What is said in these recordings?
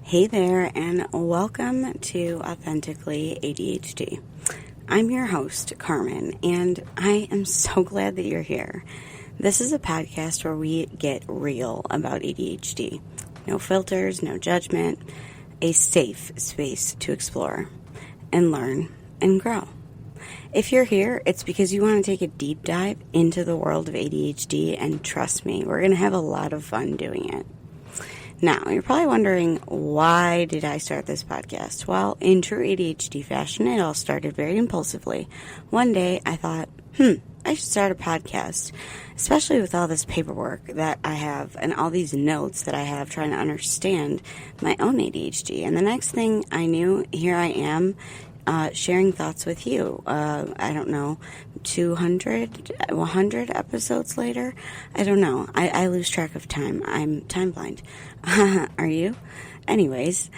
Hey there, and welcome to Authentically ADHD. I'm your host, Carmen, and I am so glad that you're here. This is a podcast where we get real about ADHD. No filters, no judgment, a safe space to explore and learn and grow. If you're here, it's because you want to take a deep dive into the world of ADHD, and trust me, we're going to have a lot of fun doing it. Now, you're probably wondering, why did I start this podcast? Well, in true ADHD fashion, it all started very impulsively. One day, I thought, I should start a podcast, especially with all this paperwork that I have and all these notes that I have trying to understand my own ADHD. And the next thing I knew, here I am, sharing thoughts with you. I don't know, 200, 100 episodes later? I don't know. I lose track of time. I'm time blind. Are you? Anyways,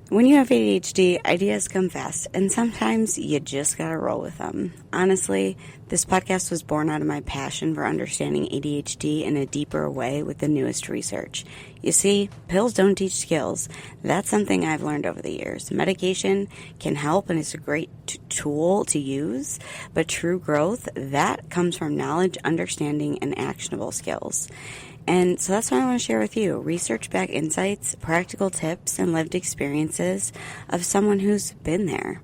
when you have ADHD, ideas come fast, and sometimes you just gotta roll with them. Honestly, this podcast was born out of my passion for understanding ADHD in a deeper way with the newest research. You see, pills don't teach skills. That's something I've learned over the years. Medication can help and is a great tool to use, but true growth, that comes from knowledge, understanding, and actionable skills. And so that's what I want to share with you. Research-backed insights, practical tips, and lived experiences of someone who's been there.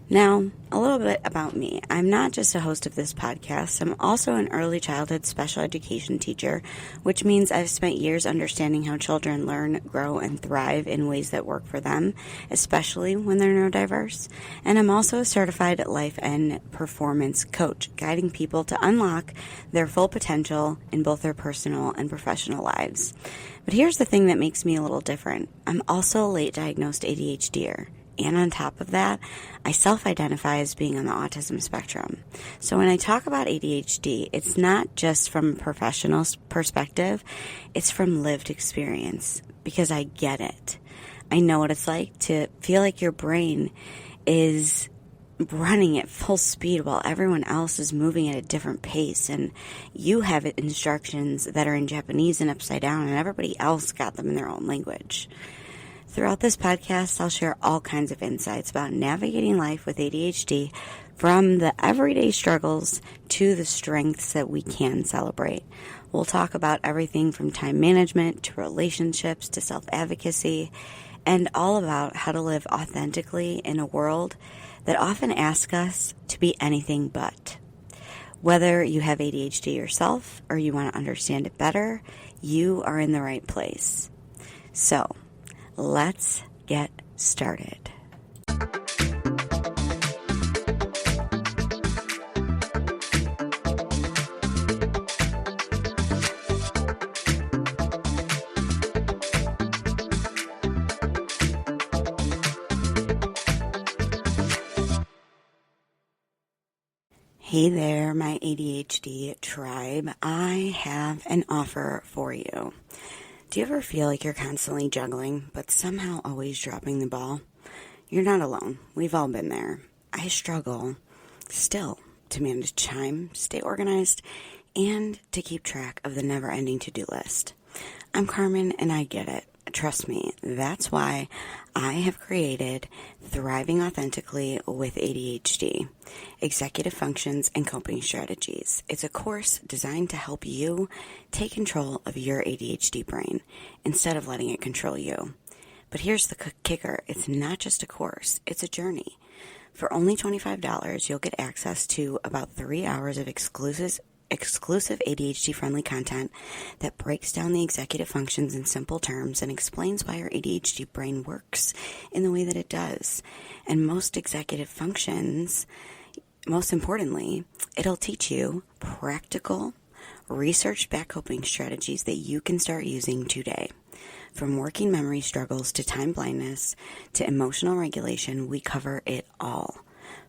Now, a little bit about me. I'm not just a host of this podcast. I'm also an early childhood special education teacher, which means I've spent years understanding how children learn, grow, and thrive in ways that work for them, especially when they're neurodiverse. And I'm also a certified life and performance coach, guiding people to unlock their full potential in both their personal and professional lives. But here's the thing that makes me a little different. I'm also a late diagnosed ADHDer. And on top of that, I self-identify as being on the autism spectrum. So when I talk about ADHD, it's not just from a professional perspective, it's from lived experience, because I get it. I know what it's like to feel like your brain is running at full speed while everyone else is moving at a different pace, and you have instructions that are in Japanese and upside down, and everybody else got them in their own language. Throughout this podcast, I'll share all kinds of insights about navigating life with ADHD, from the everyday struggles to the strengths that we can celebrate. We'll talk about everything from time management to relationships to self-advocacy, and all about how to live authentically in a world that often asks us to be anything but. Whether you have ADHD yourself or you want to understand it better, you are in the right place. So, let's get started. Hey there, my ADHD tribe. I have an offer for you. Do you ever feel like you're constantly juggling, but somehow always dropping the ball? You're not alone. We've all been there. I struggle still to manage time, stay organized, and to keep track of the never-ending to-do list. I'm Carmen, and I get it. Trust me, that's why I have created Thriving Authentically with ADHD, Executive Functions and Coping Strategies. It's a course designed to help you take control of your ADHD brain instead of letting it control you. But here's the kicker. It's not just a course. It's a journey. For only $25, you'll get access to about 3 hours of exclusive ADHD-friendly content that breaks down the executive functions in simple terms and explains why your ADHD brain works in the way that it does. And most executive functions, most importantly, it'll teach you practical, research-backed coping strategies that you can start using today. From working memory struggles to time blindness to emotional regulation, we cover it all.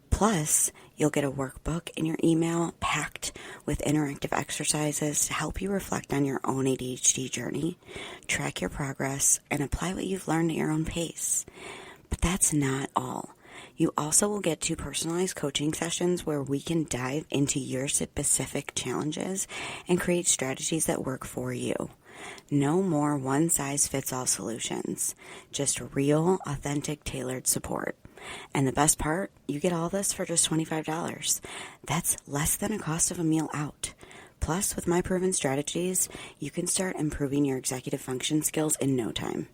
Plus, you'll get a workbook in your email packed with interactive exercises to help you reflect on your own ADHD journey, track your progress, and apply what you've learned at your own pace. But that's not all. You also will get 2 personalized coaching sessions where we can dive into your specific challenges and create strategies that work for you. No more one-size-fits-all solutions, just real, authentic, tailored support. And the best part, you get all this for just $25. That's less than a cost of a meal out. Plus, with my proven strategies, you can start improving your executive function skills in no time.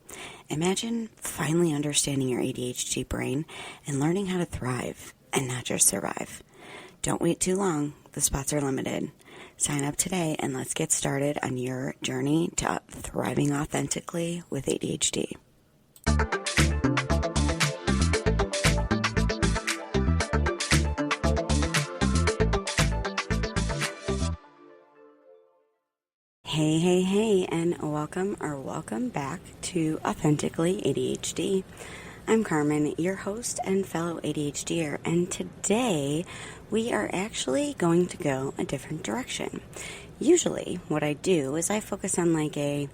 Imagine finally understanding your ADHD brain and learning how to thrive and not just survive. Don't wait too long. The spots are limited. Sign up today and let's get started on your journey to thriving authentically with ADHD. Hey, and welcome back to Authentically ADHD. I'm Carmen, your host and fellow ADHDer, and today we are actually going to go a different direction. Usually what I do is I focus on like a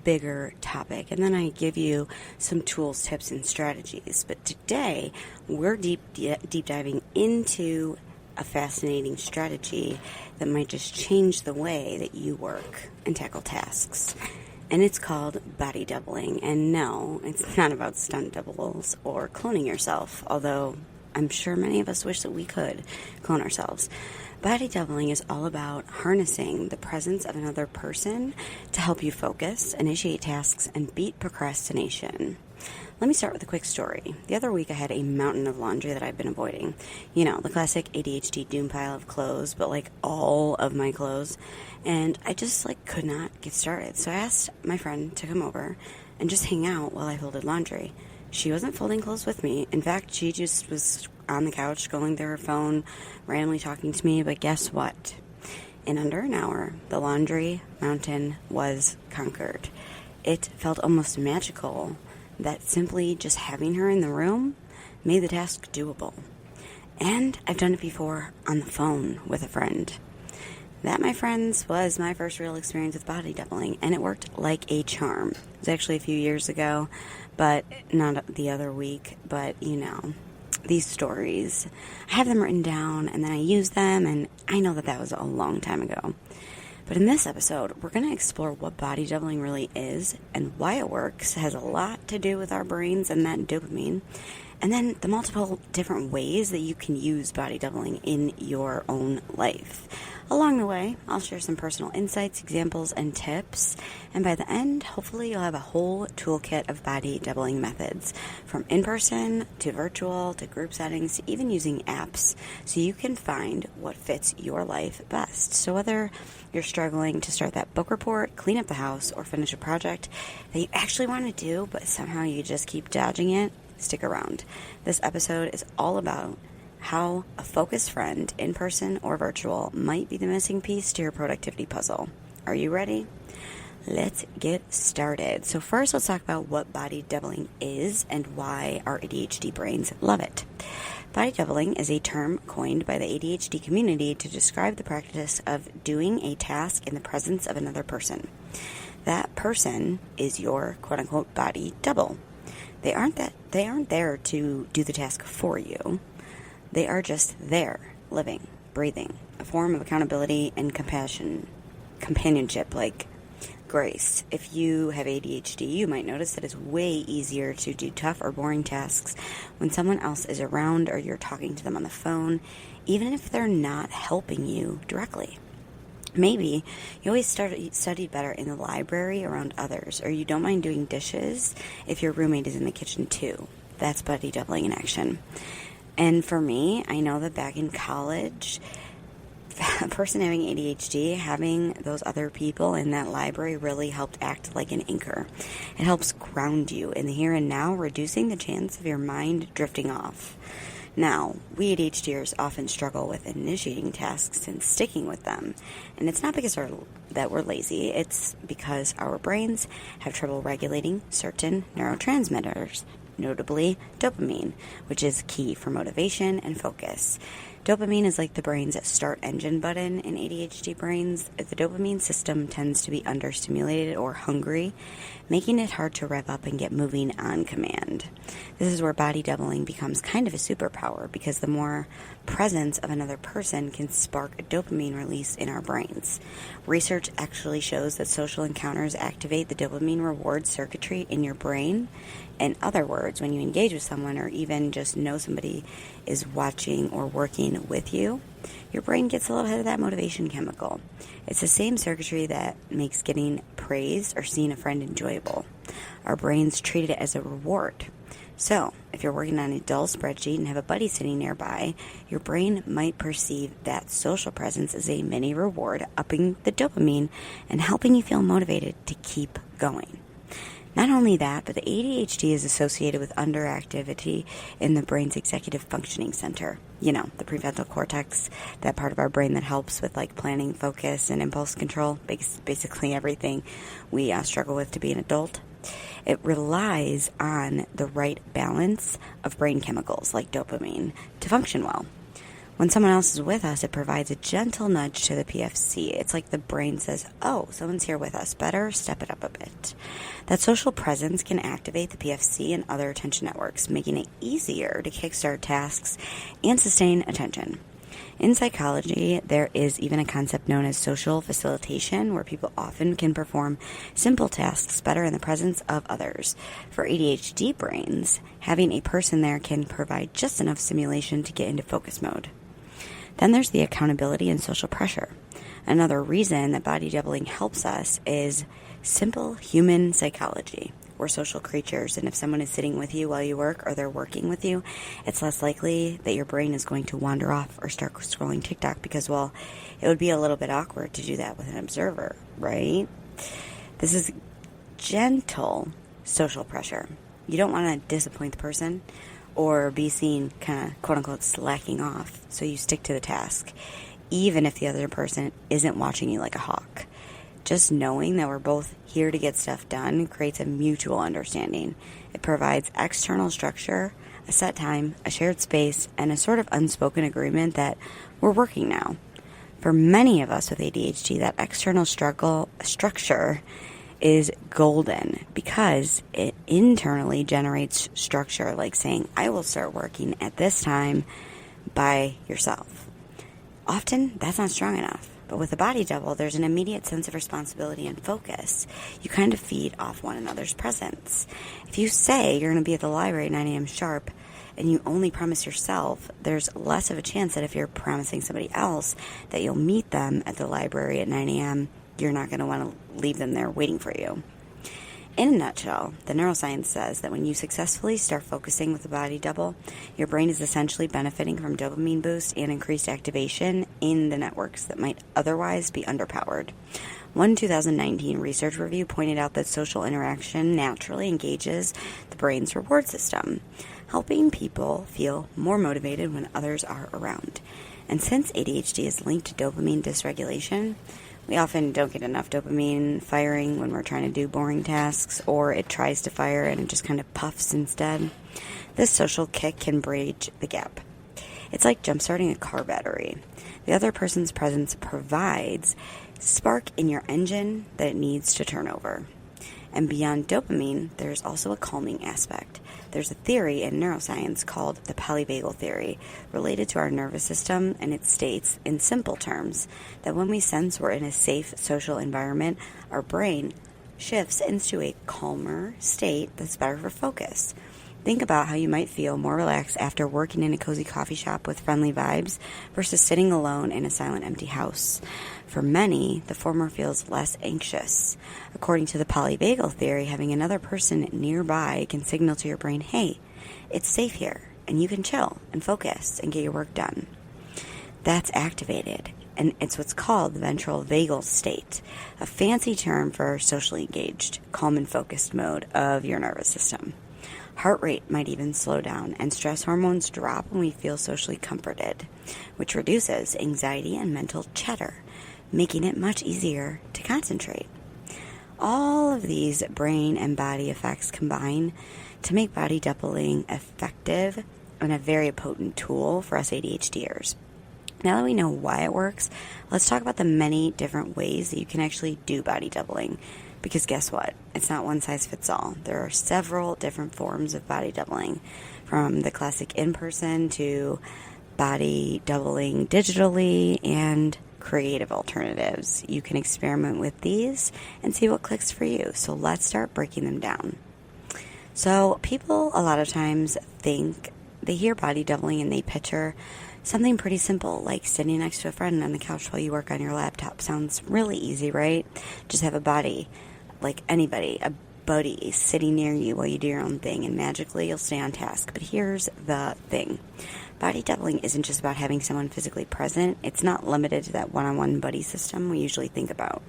bigger topic, and then I give you some tools, tips, and strategies. But today we're deep diving into a fascinating strategy that might just change the way that you work and tackle tasks. And it's called body doubling. And no, it's not about stunt doubles or cloning yourself, although I'm sure many of us wish that we could clone ourselves. Body doubling is all about harnessing the presence of another person to help you focus, initiate tasks, and beat procrastination. Let me start with a quick story. The other week I had a mountain of laundry that I've been avoiding. You know, the classic ADHD doom pile of clothes, but like all of my clothes. And I just could not get started. So I asked my friend to come over and just hang out while I folded laundry. She wasn't folding clothes with me. In fact, she just was on the couch scrolling through her phone, randomly talking to me. But guess what? In under an hour, the laundry mountain was conquered. It felt almost magical that simply just having her in the room made the task doable. And I've done it before on the phone with a friend. That, my friends, was my first real experience with body doubling, and it worked like a charm. It was actually a few years ago, but not the other week, but you know, these stories, I have them written down, and then I use them, and I know that was a long time ago. But in this episode, we're going to explore what body doubling really is and why it works. It has a lot to do with our brains and that dopamine. And then the multiple different ways that you can use body doubling in your own life. Along the way, I'll share some personal insights, examples, and tips. And by the end, hopefully you'll have a whole toolkit of body doubling methods, from in-person to virtual to group settings to even using apps, so you can find what fits your life best. So whether you're struggling to start that book report, clean up the house, or finish a project that you actually want to do, but somehow you just keep dodging it, stick around. This episode is all about how a focused friend, in person or virtual, might be the missing piece to your productivity puzzle. Are you ready? Let's get started. So first, let's talk about what body doubling is and why our ADHD brains love it. Body doubling is a term coined by the ADHD community to describe the practice of doing a task in the presence of another person. That person is your quote-unquote body double. They aren't there to do the task for you. They are just there, living, breathing, a form of accountability and companionship like grace. If you have ADHD, you might notice that it's way easier to do tough or boring tasks when someone else is around or you're talking to them on the phone, even if they're not helping you directly. Maybe you always studied better in the library around others, or you don't mind doing dishes if your roommate is in the kitchen too. That's body doubling in action. And for me, I know that back in college, a person having ADHD, having those other people in that library really helped act like an anchor. It helps ground you in the here and now, reducing the chance of your mind drifting off. Now, we ADHDers often struggle with initiating tasks and sticking with them. And it's not because that we're lazy, it's because our brains have trouble regulating certain neurotransmitters, notably dopamine, which is key for motivation and focus. Dopamine is like the brain's start engine button in ADHD brains. The dopamine system tends to be understimulated or hungry, making it hard to rev up and get moving on command. This is where body doubling becomes kind of a superpower because the more presence of another person can spark a dopamine release in our brains. Research actually shows that social encounters activate the dopamine reward circuitry in your brain. In other words, when you engage with someone or even just know somebody is watching or working with you, your brain gets a little hit of that motivation chemical. It's the same circuitry that makes getting praised or seeing a friend enjoyable. Our brains treat it as a reward. So, if you're working on a dull spreadsheet and have a buddy sitting nearby, your brain might perceive that social presence as a mini reward, upping the dopamine and helping you feel motivated to keep going. Not only that, but the ADHD is associated with underactivity in the brain's executive functioning center. You know, the prefrontal cortex, that part of our brain that helps with like planning, focus, and impulse control, basically everything we struggle with to be an adult. It relies on the right balance of brain chemicals like dopamine to function well. When someone else is with us, it provides a gentle nudge to the PFC. It's like the brain says, oh, someone's here with us. Better step it up a bit. That social presence can activate the PFC and other attention networks, making it easier to kickstart tasks and sustain attention. In psychology, there is even a concept known as social facilitation, where people often can perform simple tasks better in the presence of others. For ADHD brains, having a person there can provide just enough stimulation to get into focus mode. Then there's the accountability and social pressure. Another reason that body doubling helps us is simple human psychology. We're social creatures, and if someone is sitting with you while you work or they're working with you, it's less likely that your brain is going to wander off or start scrolling TikTok because, well, it would be a little bit awkward to do that with an observer, right? This is gentle social pressure. You don't want to disappoint the person or be seen kind of, quote-unquote, slacking off, so you stick to the task, even if the other person isn't watching you like a hawk. Just knowing that we're both here to get stuff done creates a mutual understanding. It provides external structure, a set time, a shared space, and a sort of unspoken agreement that we're working now. For many of us with ADHD, that external structure is golden because it internally generates structure, like saying, I will start working at this time by yourself. Often, that's not strong enough. But with a body double, there's an immediate sense of responsibility and focus. You kind of feed off one another's presence. If you say you're going to be at the library at 9 a.m. sharp, and you only promise yourself, there's less of a chance that if you're promising somebody else that you'll meet them at the library at 9 a.m., you're not going to want to leave them there waiting for you. In a nutshell, the neuroscience says that when you successfully start focusing with a body double, your brain is essentially benefiting from dopamine boost and increased activation in the networks that might otherwise be underpowered. One 2019 research review pointed out that social interaction naturally engages the brain's reward system, helping people feel more motivated when others are around. And since ADHD is linked to dopamine dysregulation, we often don't get enough dopamine firing when we're trying to do boring tasks, or it tries to fire and it just kind of puffs instead. This social kick can bridge the gap. It's like jump-starting a car battery. The other person's presence provides spark in your engine that it needs to turn over. And beyond dopamine, there's also a calming aspect. There's a theory in neuroscience called the polyvagal theory, related to our nervous system, and it states, in simple terms, that when we sense we're in a safe social environment, our brain shifts into a calmer state that's better for focus. Think about how you might feel more relaxed after working in a cozy coffee shop with friendly vibes versus sitting alone in a silent, empty house. For many, the former feels less anxious. According to the polyvagal theory, having another person nearby can signal to your brain, hey, it's safe here, and you can chill and focus and get your work done. That's activated, and it's what's called the ventral vagal state, a fancy term for socially engaged, calm and focused mode of your nervous system. Heart rate might even slow down, and stress hormones drop when we feel socially comforted, which reduces anxiety and mental chatter, making it much easier to concentrate. All of these brain and body effects combine to make body doubling effective and a very potent tool for us ADHDers. Now that we know why it works, let's talk about the many different ways that you can actually do body doubling. Because guess what? It's not one size fits all. There are several different forms of body doubling, from the classic in-person to body doubling digitally and creative alternatives. You can experiment with these and see what clicks for you. So let's start breaking them down. So people a lot of times think they hear body doubling and they picture something pretty simple, like sitting next to a friend on the couch while you work on your laptop. Sounds really easy, right? Just have a body, like anybody, a buddy sitting near you while you do your own thing, and magically you'll stay on task. But here's the thing. Body doubling isn't just about having someone physically present. It's not limited to that one-on-one buddy system we usually think about.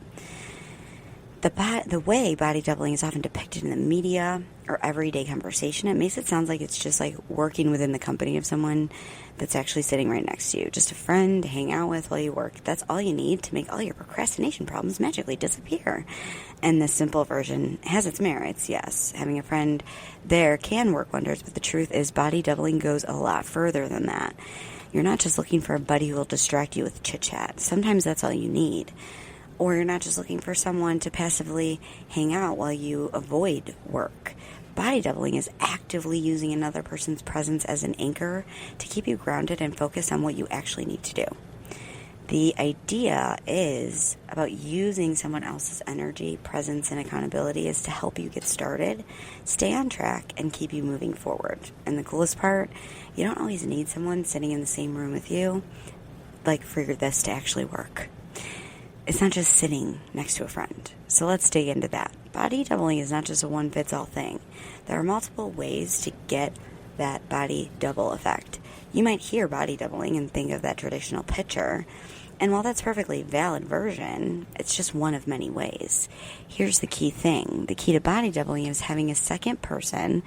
The way body doubling is often depicted in the media or everyday conversation, it makes it sound like it's just like working within the company of someone that's actually sitting right next to you. Just a friend to hang out with while you work. That's all you need to make all your procrastination problems magically disappear. And the simple version has its merits, yes. Having a friend there can work wonders, but the truth is body doubling goes a lot further than that. You're not just looking for a buddy who will distract you with chit-chat. Sometimes that's all you need. Or you're not just looking for someone to passively hang out while you avoid work. Body doubling is actively using another person's presence as an anchor to keep you grounded and focused on what you actually need to do. The idea is about using someone else's energy, presence, and accountability is to help you get started, stay on track, and keep you moving forward. And the coolest part, you don't always need someone sitting in the same room with you, like for this to actually work. It's not just sitting next to a friend. So let's dig into that. Body doubling is not just a one-fits-all thing. There are multiple ways to get that body double effect. You might hear body doubling and think of that traditional picture. And while that's a perfectly valid version, it's just one of many ways. Here's the key thing. The key to body doubling is having a second person,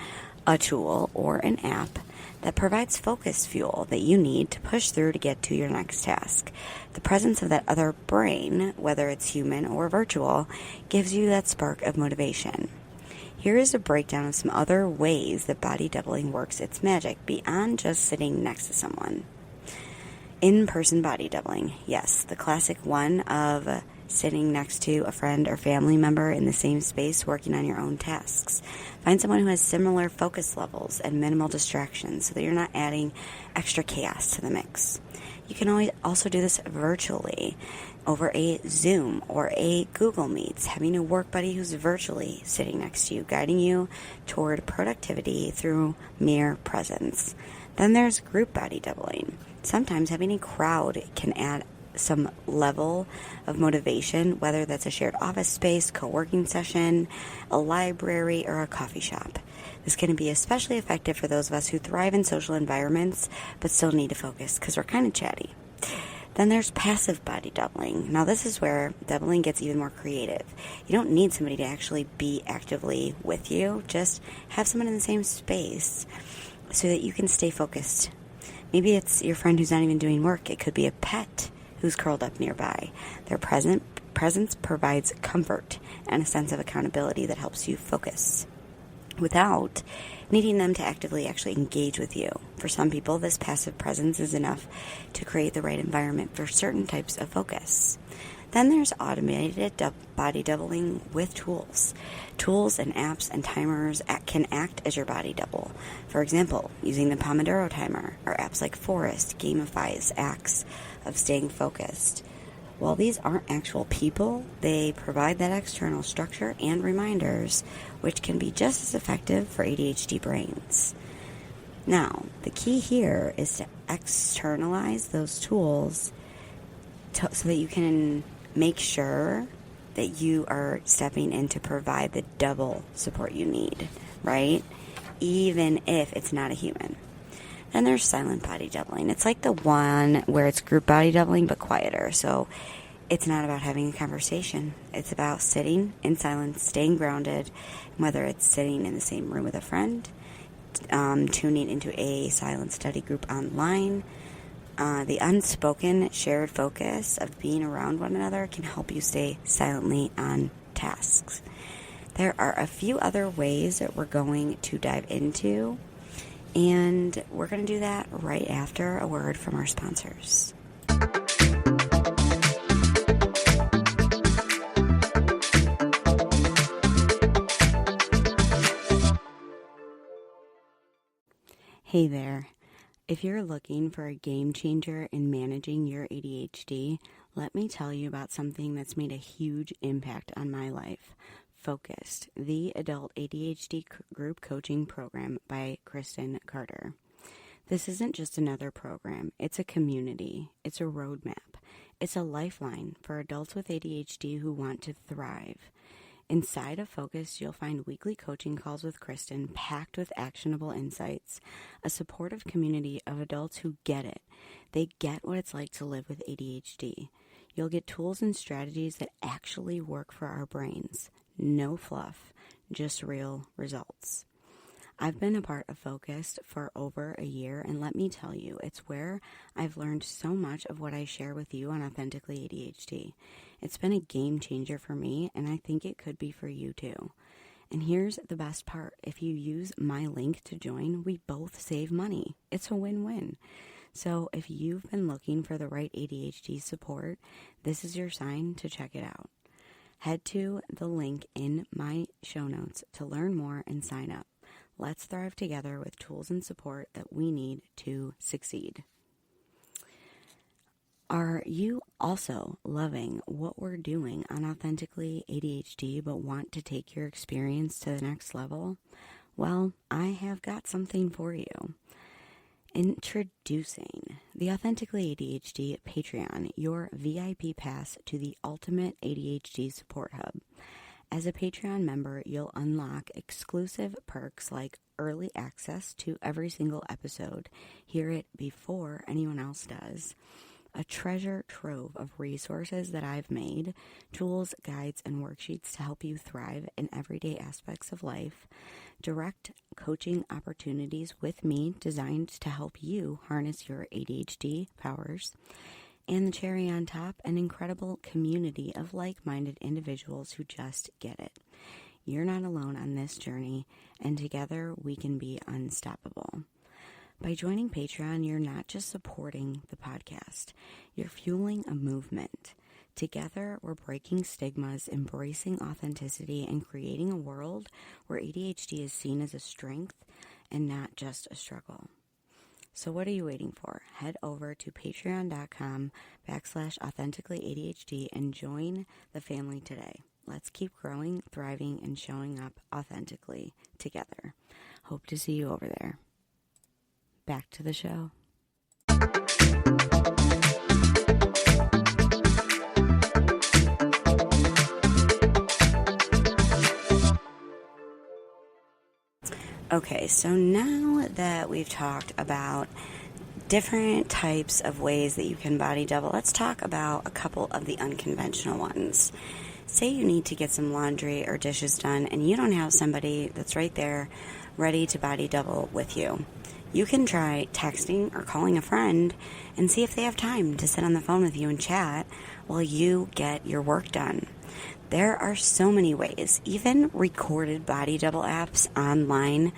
a tool, or an app that provides focus fuel that you need to push through to get to your next task. The presence of that other brain, whether it's human or virtual, gives you that spark of motivation. Here is a breakdown of some other ways that body doubling works its magic beyond just sitting next to someone. In-person body doubling. Yes, the classic one of sitting next to a friend or family member in the same space working on your own tasks. Find someone who has similar focus levels and minimal distractions so that you're not adding extra chaos to the mix. You can always also do this virtually over a Zoom or a Google Meets, having a work buddy who's virtually sitting next to you, guiding you toward productivity through mere presence. Then there's group body doubling. Sometimes having a crowd can add some level of motivation, whether that's a shared office space, co-working session, a library, or a coffee shop. This can be especially effective for those of us who thrive in social environments but still need to focus because we're kind of chatty. Then there's passive body doubling. Now this is where doubling gets even more creative. You don't need somebody to actually be actively with you. Just have someone in the same space so that you can stay focused. Maybe it's your friend who's not even doing work. It could be a pet who's curled up nearby. Their presence provides comfort and a sense of accountability that helps you focus without needing them to actively actually engage with you. For some people, this passive presence is enough to create the right environment for certain types of focus. Then there's automated body doubling with tools. Tools and apps and timers can act as your body double. For example, using the Pomodoro timer or apps like Forest gamifies acts of staying focused. While these aren't actual people, they provide that external structure and reminders, which can be just as effective for ADHD brains. Now, the key here is to externalize those tools so that you can make sure that you are stepping in to provide the double support you need, right? Even if it's not a human. Then there's silent body doubling. It's like the one where it's group body doubling but quieter. So it's not about having a conversation. It's about sitting in silence, staying grounded, whether it's sitting in the same room with a friend, tuning into a silent study group online. The unspoken shared focus of being around one another can help you stay silently on tasks. There are a few other ways that we're going to dive into, and we're going to do that right after a word from our sponsors. Hey there. If you're looking for a game changer in managing your ADHD, let me tell you about something that's made a huge impact on my life. Focused, the adult ADHD group coaching program by Kristen Carter. This isn't just another program. It's a community. It's a roadmap. It's a lifeline for adults with ADHD who want to thrive. Inside of Focus, you'll find weekly coaching calls with Kristen packed with actionable insights, a supportive community of adults who get it. They get what it's like to live with ADHD. You'll get tools and strategies that actually work for our brains. No fluff, just real results. I've been a part of Focused for over a year, and let me tell you, it's where I've learned so much of what I share with you on Authentically ADHD. It's been a game changer for me, and I think it could be for you too. And here's the best part. If you use my link to join, we both save money. It's a win-win. So if you've been looking for the right ADHD support, this is your sign to check it out. Head to the link in my show notes to learn more and sign up. Let's thrive together with tools and support that we need to succeed. Are you also loving what we're doing on Authentically ADHD but want to take your experience to the next level? Well, I have got something for you. Introducing the Authentically ADHD Patreon, your VIP pass to the ultimate ADHD support hub. As a Patreon member, you'll unlock exclusive perks like early access to every single episode, hear it before anyone else does, a treasure trove of resources that I've made, tools, guides, and worksheets to help you thrive in everyday aspects of life, direct coaching opportunities with me designed to help you harness your ADHD powers, and the cherry on top, an incredible community of like-minded individuals who just get it. You're not alone on this journey, and together we can be unstoppable. By joining Patreon, you're not just supporting the podcast, you're fueling a movement. Together, we're breaking stigmas, embracing authenticity, and creating a world where ADHD is seen as a strength and not just a struggle. So what are you waiting for? Head over to patreon.com/authenticallyADHD and join the family today. Let's keep growing, thriving, and showing up authentically together. Hope to see you over there. Back to the show. Okay, so now that we've talked about different types of ways that you can body double, let's talk about a couple of the unconventional ones. Say you need to get some laundry or dishes done and you don't have somebody that's right there ready to body double with you. You can try texting or calling a friend and see if they have time to sit on the phone with you and chat while you get your work done. There are so many ways, even recorded body double apps online.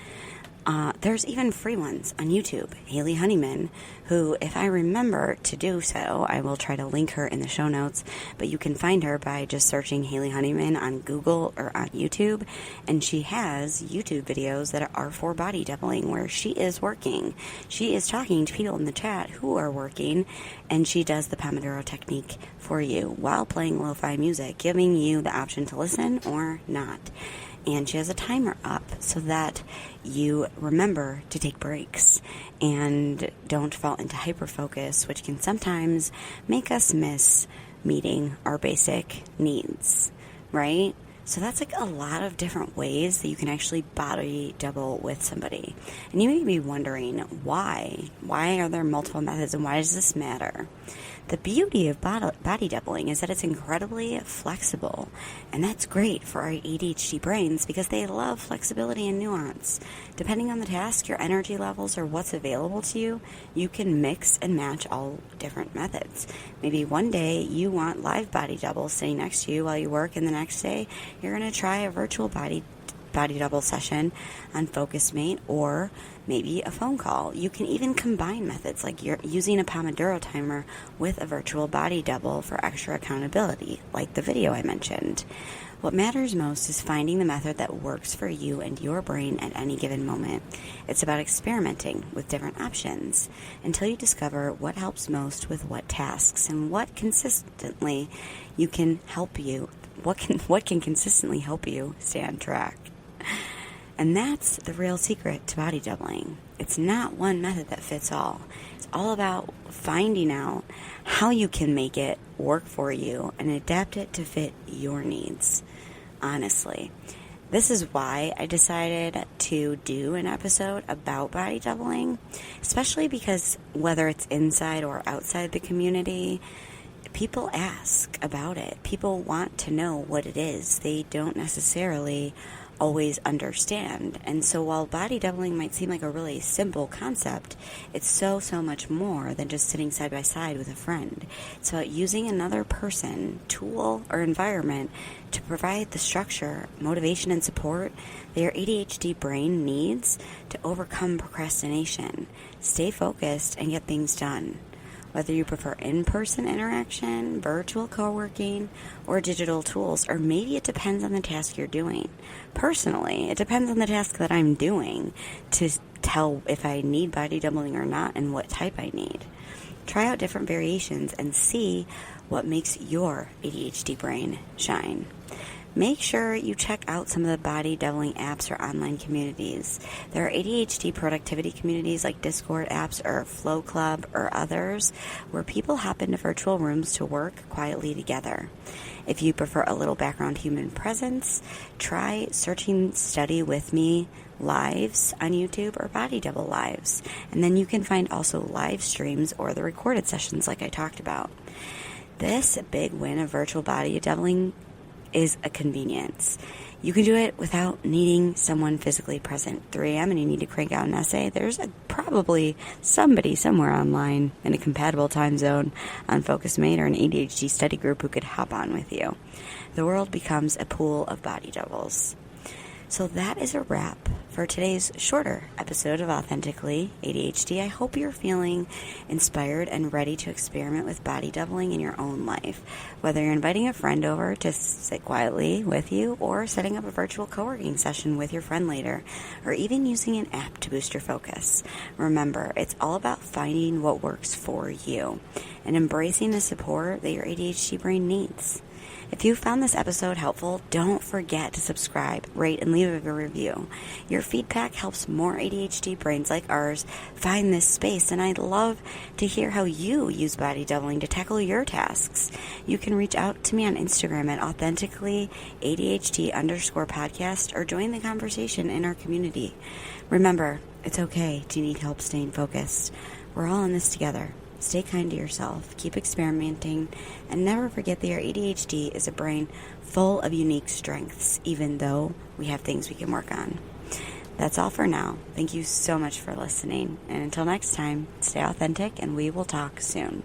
There's even free ones on YouTube. Haley Honeyman, who, if I remember to do so, I will try to link her in the show notes, but you can find her by just searching Haley Honeyman on Google or on YouTube, and she has YouTube videos that are for body doubling where she is working. She is talking to people in the chat who are working, and she does the Pomodoro technique for you while playing lo-fi music, giving you the option to listen or not. And she has a timer up so that you remember to take breaks and don't fall into hyperfocus, which can sometimes make us miss meeting our basic needs, right? So that's like a lot of different ways that you can actually body double with somebody. And you may be wondering, why? Why are there multiple methods and why does this matter? The beauty of body doubling is that it's incredibly flexible, and that's great for our ADHD brains because they love flexibility and nuance. Depending on the task, your energy levels, or what's available to you, you can mix and match all different methods. Maybe one day you want live body double sitting next to you while you work, and the next day you're going to try a virtual body body double session on FocusMate or maybe a phone call. You can even combine methods like you're using a Pomodoro timer with a virtual body double for extra accountability, like the video I mentioned. What matters most is finding the method that works for you and your brain at any given moment. It's about experimenting with different options until you discover what helps most with what tasks and what can consistently help you stay on track. And that's the real secret to body doubling. It's not one method that fits all. It's all about finding out how you can make it work for you and adapt it to fit your needs. Honestly, this is why I decided to do an episode about body doubling, especially because whether it's inside or outside the community, people ask about it. People want to know what it is. They don't necessarily always understand. And so while body doubling might seem like a really simple concept, it's so much more than just sitting side by side with a friend. It's about using another person, tool, or environment to provide the structure, motivation, and support that your ADHD brain needs to overcome procrastination, stay focused, and get things done. Whether you prefer in-person interaction, virtual co-working, or digital tools, or maybe it depends on the task you're doing. Personally, it depends on the task that I'm doing to tell if I need body doubling or not and what type I need. Try out different variations and see what makes your ADHD brain shine. Make sure you check out some of the body doubling apps or online communities. There are ADHD productivity communities like Discord apps or Flow Club or others where people hop into virtual rooms to work quietly together. If you prefer a little background human presence, try searching Study With Me lives on YouTube or Body Double lives. And then you can find also live streams or the recorded sessions like I talked about. This big win of virtual body doubling is a convenience. You can do it without needing someone physically present. 3 a.m. and you need to crank out an essay. There's probably somebody somewhere online in a compatible time zone on FocusMate or an ADHD study group who could hop on with you. The world becomes a pool of body doubles. So that is a wrap for today's shorter episode of Authentically ADHD. I hope you're feeling inspired and ready to experiment with body doubling in your own life. Whether you're inviting a friend over to sit quietly with you or setting up a virtual co-working session with your friend later, or even using an app to boost your focus. Remember, it's all about finding what works for you and embracing the support that your ADHD brain needs. If you found this episode helpful, don't forget to subscribe, rate, and leave a review. Your feedback helps more ADHD brains like ours find this space, and I'd love to hear how you use body doubling to tackle your tasks. You can reach out to me on Instagram at authenticallyADHD_podcast or join the conversation in our community. Remember, it's okay to need help staying focused. We're all in this together. Stay kind to yourself, keep experimenting, and never forget that your ADHD is a brain full of unique strengths, even though we have things we can work on. That's all for now. Thank you so much for listening, and until next time, stay authentic, and we will talk soon.